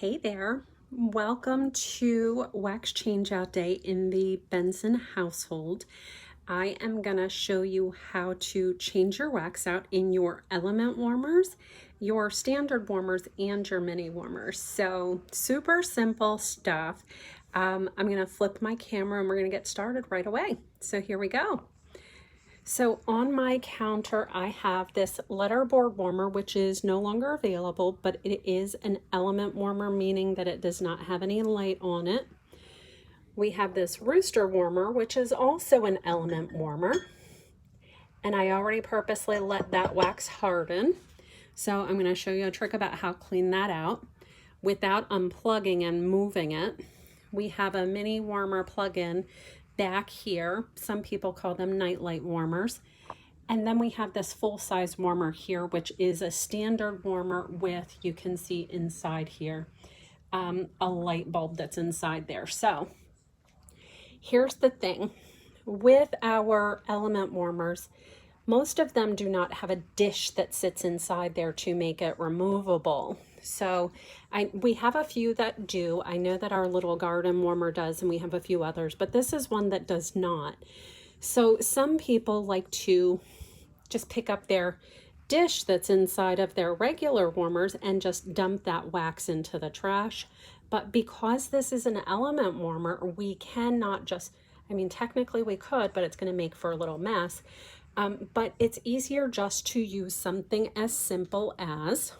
Hey there, welcome to Wax Changeout Day in the Benson household. I am gonna show you how to change your wax out in your element warmers, your standard warmers, and your mini warmers. So super simple stuff. I'm gonna flip my camera and we're gonna get started right away. So here we go. So on my counter, I have this letterboard warmer, which is no longer available, but it is an element warmer, meaning that it does not have any light on it. We have this rooster warmer, which is also an element warmer. And I already purposely let that wax harden. So I'm going to show you a trick about how to clean that out without unplugging and moving it. We have a mini warmer plug-in back here. Some people call them nightlight warmers. And then we have this full-size warmer here, which is a standard warmer with, you can see inside here, a light bulb that's inside there. So here's the thing. With our element warmers, most of them do not have a dish that sits inside there to make it removable. So we have a few that do. I know that our little garden warmer does, and we have a few others, but this is one that does not. So some people like to just pick up their dish that's inside of their regular warmers and just dump that wax into the trash. But because this is an element warmer, we cannot just, I mean, technically we could, but it's going to make for a little mess. But it's easier just to use something as simple as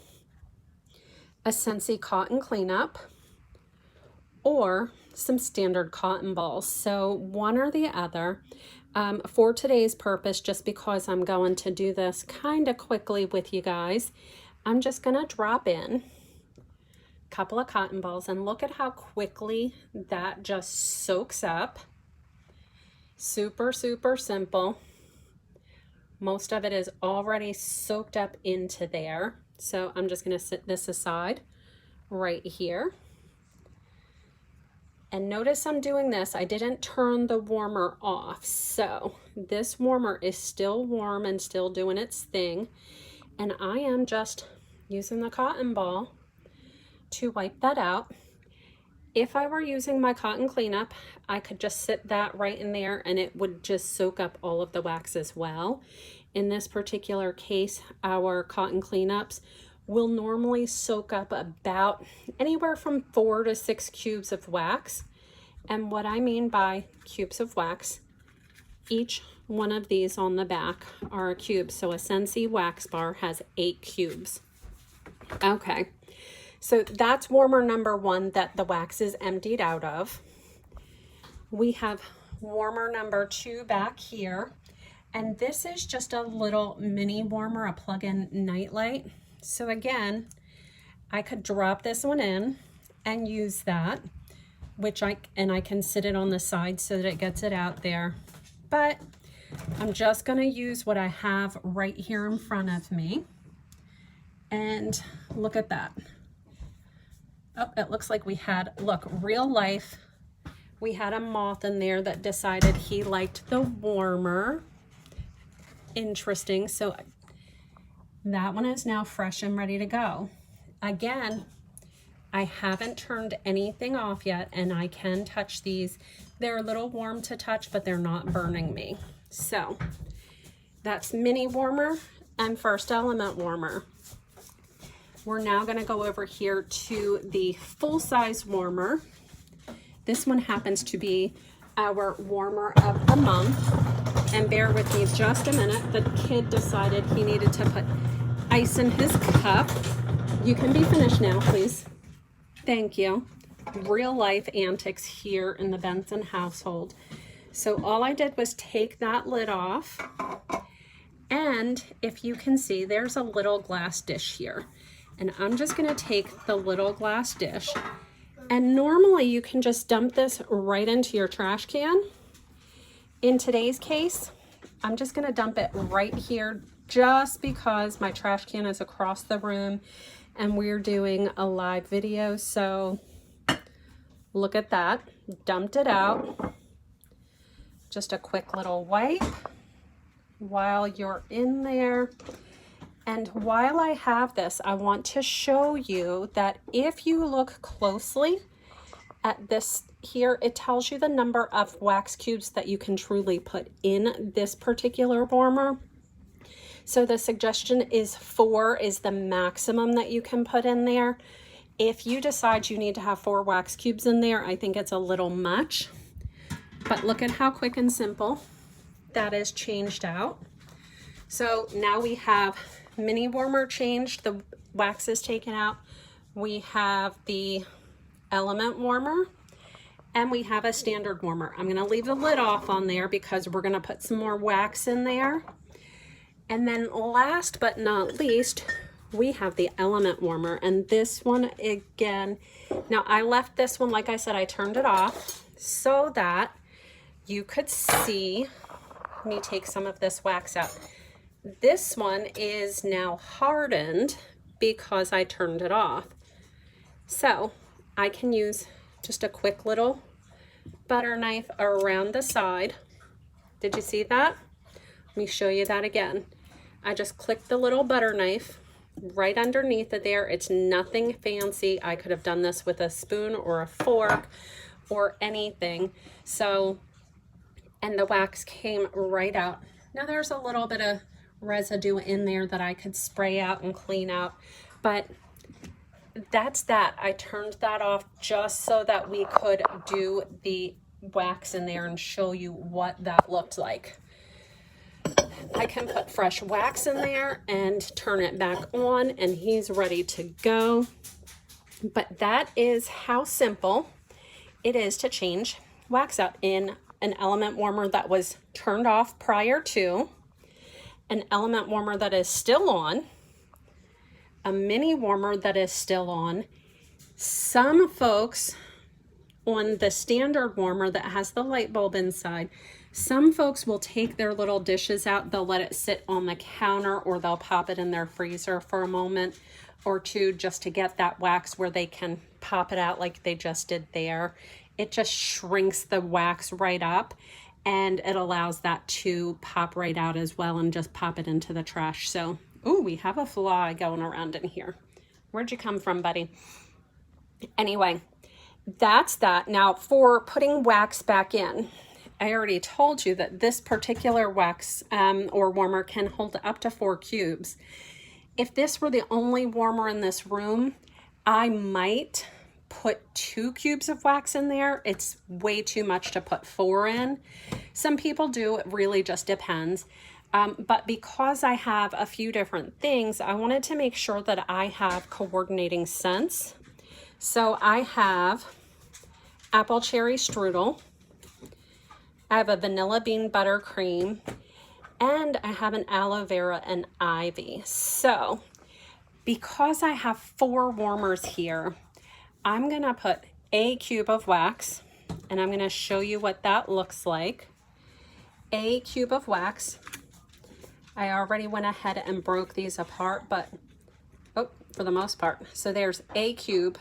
a Scentsy cotton cleanup or some standard cotton balls. So one or the other. For today's purpose, just because I'm going to do this kind of quickly with you guys, I'm just going to drop in a couple of cotton balls and look at how quickly that just soaks up. Super, super simple. Most of it is already soaked up into there. So I'm just going to set this aside right here. And notice I'm doing this. I didn't turn the warmer off. So this warmer is still warm and still doing its thing. And I am just using the cotton ball to wipe that out. If I were using my cotton cleanup, I could just sit that right in there and it would just soak up all of the wax as well. In this particular case, our cotton cleanups will normally soak up about anywhere from 4 to 6 cubes of wax. And what I mean by cubes of wax, each one of these on the back are a cube. So a Scentsy wax bar has 8 cubes. Okay, so that's warmer number 1 that the wax is emptied out of. We have warmer number 2 back here. And this is just a little mini warmer, a plug-in nightlight. So again, I could drop this one in and use that, which I can sit it on the side so that it gets it out there. But I'm just gonna use what I have right here in front of me. And look at that. Oh, it looks like we had, look, real life. We had a moth in there that decided he liked the warmer. Interesting. So that one is now fresh and ready to go. Again, I haven't turned anything off yet, and I can touch these. They're a little warm to touch, but they're not burning me. So that's mini warmer and first element warmer. We're now going to go over here to the full-size warmer. This one happens to be our warmer of the month. And bear with me just a minute. The kid decided he needed to put ice in his cup. You can be finished now, please. Thank you. Real life antics here in the Benson household. So all I did was take that lid off. And if you can see, there's a little glass dish here. And I'm just going to take the little glass dish. And normally you can just dump this right into your trash can. In today's case, I'm just going to dump it right here just because my trash can is across the room and we're doing a live video. So look at that. Dumped it out. Just a quick little wipe while you're in there. And while I have this, I want to show you that if you look closely at this here, it tells you the number of wax cubes that you can truly put in this particular warmer. So the suggestion is 4 is the maximum that you can put in there. If you decide you need to have 4 wax cubes in there, I think it's a little much. But look at how quick and simple that is changed out. So now we have mini warmer changed, the wax is taken out. We have the element warmer, and we have a standard warmer. I'm gonna leave the lid off on there because we're gonna put some more wax in there. And then last but not least, we have the element warmer. And this one again, now I left this one, like I said, I turned it off so that you could see me take some of this wax out. This one is now hardened because I turned it off. So I can use just a quick little butter knife around the side. Did you see that? Let me show you that again. I just click the little butter knife right underneath it there. It's nothing fancy. I could have done this with a spoon or a fork or anything. So, and the wax came right out. Now there's a little bit of residue in there that I could spray out and clean out, but that's that. I turned that off just so that we could do the wax in there and show you what that looked like. I can put fresh wax in there and turn it back on, and he's ready to go. But that is how simple it is to change wax out in an element warmer that was turned off prior to, an element warmer that is still on, a mini warmer that is still on. Some folks on the standard warmer that has the light bulb inside, some folks will take their little dishes out, they'll let it sit on the counter, or they'll pop it in their freezer for a moment or two just to get that wax where they can pop it out like they just did there. It just shrinks the wax right up, and it allows that to pop right out as well and just pop it into the trash. So, ooh, we have a fly going around in here. Where'd you come from, buddy? Anyway, that's that. Now for putting wax back in, I already told you that this particular wax or warmer can hold up to 4 cubes. If this were the only warmer in this room, I might put 2 cubes of wax in there. It's way too much to put 4 in. Some people do, it really just depends. But because I have a few different things, I wanted to make sure that I have coordinating scents. So I have apple cherry strudel, I have a vanilla bean buttercream, and I have an aloe vera and ivy. So because I have 4 warmers here, I'm gonna put a cube of wax, and I'm gonna show you what that looks like. A cube of wax. I already went ahead and broke these apart, but for the most part. So there's a cube,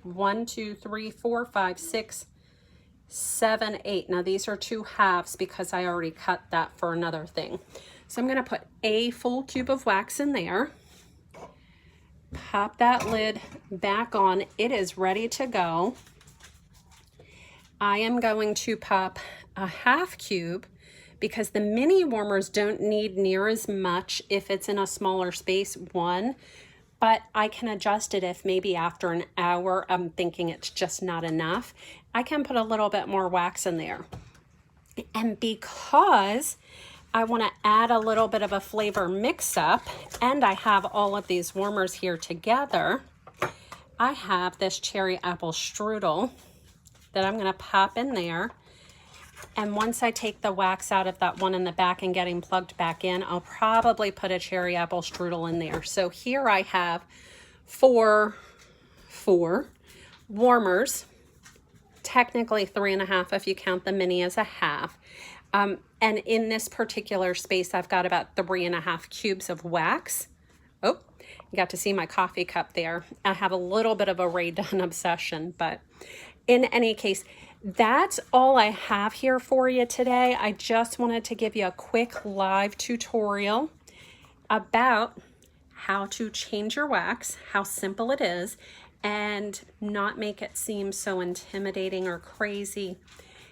1, 2, 3, 4, 5, 6, 7, 8. Now these are 2 halves because I already cut that for another thing. So I'm gonna put a full cube of wax in there. Pop that lid back on. It is ready to go. I am going to pop a half cube because the mini warmers don't need near as much if it's in a smaller space, one, but I can adjust it if maybe after an hour I'm thinking it's just not enough. I can put a little bit more wax in there. And because I want to add a little bit of a flavor mix up, and I have all of these warmers here together, I have this cherry apple strudel that I'm going to pop in there. And once I take the wax out of that one in the back and getting plugged back in, I'll probably put a cherry apple strudel in there. So here I have four warmers, technically 3.5 if you count the mini as a half. And in this particular space, I've got about 3.5 cubes of wax. Oh, you got to see my coffee cup there. I have a little bit of a Ray Dunn obsession, but in any case, that's all I have here for you today. I just wanted to give you a quick live tutorial about how to change your wax, how simple it is, and not make it seem so intimidating or crazy.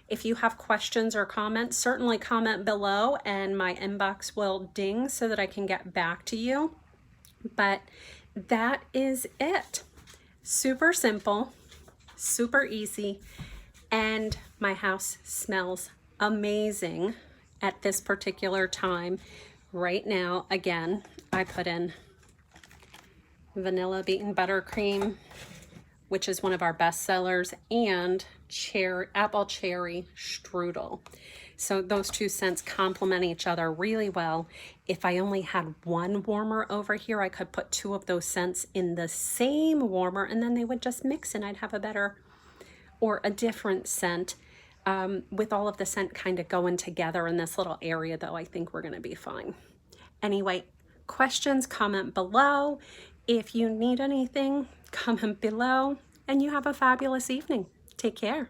If you have questions or comments, certainly comment below and my inbox will ding so that I can get back to you. But that is it. Super simple, super easy, and my house smells amazing at this particular time. Right now, again, I put in vanilla beaten buttercream, which is one of our best sellers, and apple cherry strudel. So those two scents complement each other really well. If I only had one warmer over here, I could put two of those scents in the same warmer and then they would just mix and I'd have a better or a different scent. With all of the scent kind of going together in this little area though, I think we're gonna be fine. Anyway, questions, comment below. If you need anything, comment below, and you have a fabulous evening. Take care.